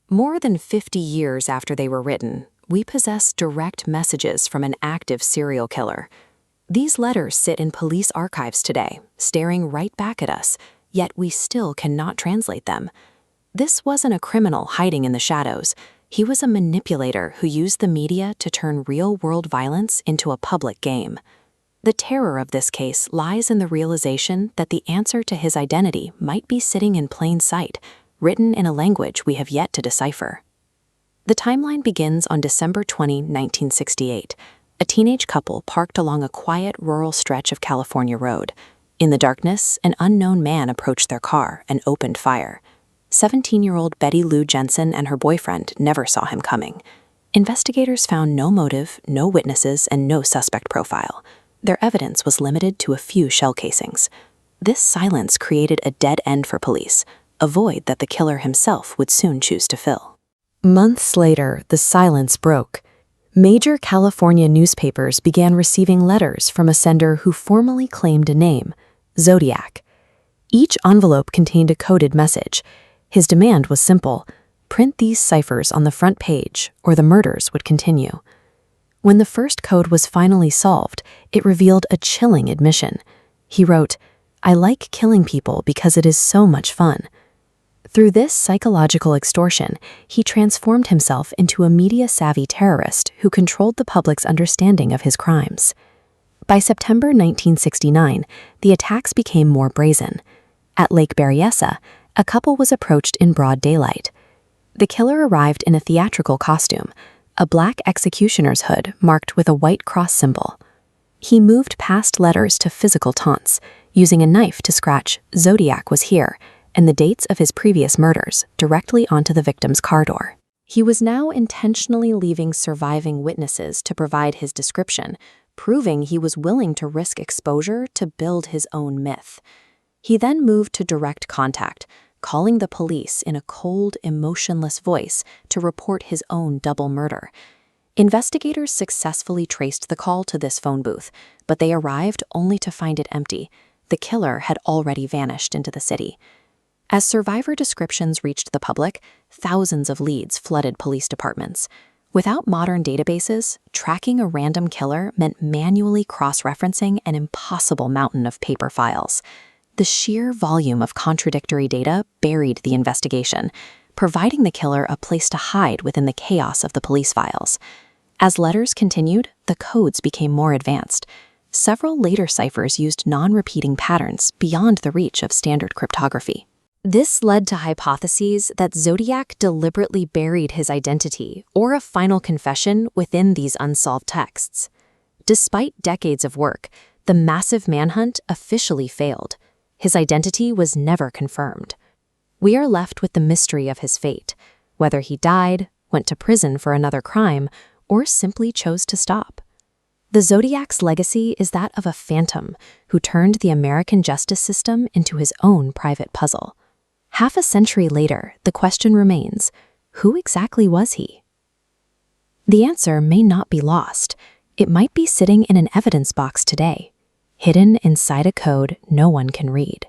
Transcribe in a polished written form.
More than 50 years after they were written, we possess direct messages from an active serial killer. These letters sit in police archives today, staring right back at us, yet we still cannot translate them. This wasn't a criminal hiding in the shadows. He was a manipulator who used the media to turn real-world violence into a public game. The terror of this case lies in the realization that the answer to his identity might be sitting in plain sight, written in a language we have yet to decipher. The timeline begins on December 20, 1968. A teenage couple parked along a quiet rural stretch of California road. In the darkness, an unknown man approached their car and opened fire. 17-year-old Betty Lou Jensen and her boyfriend never saw him coming. Investigators found no motive, no witnesses, and no suspect profile. Their evidence was limited to a few shell casings. This silence created a dead end for police, a void that the killer himself would soon choose to fill. Months later, the silence broke. Major California newspapers began receiving letters from a sender who formally claimed a name, Zodiac. Each envelope contained a coded message. His demand was simple: print these ciphers on the front page, or the murders would continue. When the first code was finally solved, it revealed a chilling admission. He wrote, "I like killing people because it is so much fun." Through this psychological extortion, he transformed himself into a media-savvy terrorist who controlled the public's understanding of his crimes. By September 1969, the attacks became more brazen. At Lake Berryessa, a couple was approached in broad daylight. The killer arrived in a theatrical costume, a black executioner's hood marked with a white cross symbol. He moved past letters to physical taunts, using a knife to scratch "Zodiac was here" and the dates of his previous murders directly onto the victim's car door. He was now intentionally leaving surviving witnesses to provide his description, proving he was willing to risk exposure to build his own myth. He then moved to direct contact, calling the police in a cold, emotionless voice to report his own double murder. Investigators successfully traced the call to this phone booth, but they arrived only to find it empty. The killer had already vanished into the city. As survivor descriptions reached the public, thousands of leads flooded police departments. Without modern databases, tracking a random killer meant manually cross-referencing an impossible mountain of paper files. The sheer volume of contradictory data buried the investigation, providing the killer a place to hide within the chaos of the police files. As letters continued, the codes became more advanced. Several later ciphers used non-repeating patterns beyond the reach of standard cryptography. This led to hypotheses that Zodiac deliberately buried his identity or a final confession within these unsolved texts. Despite decades of work, the massive manhunt officially failed. His identity was never confirmed. We are left with the mystery of his fate, whether he died, went to prison for another crime, or simply chose to stop. The Zodiac's legacy is that of a phantom who turned the American justice system into his own private puzzle. Half a century later, the question remains, who exactly was he? The answer may not be lost. It might be sitting in an evidence box today, hidden inside a code no one can read.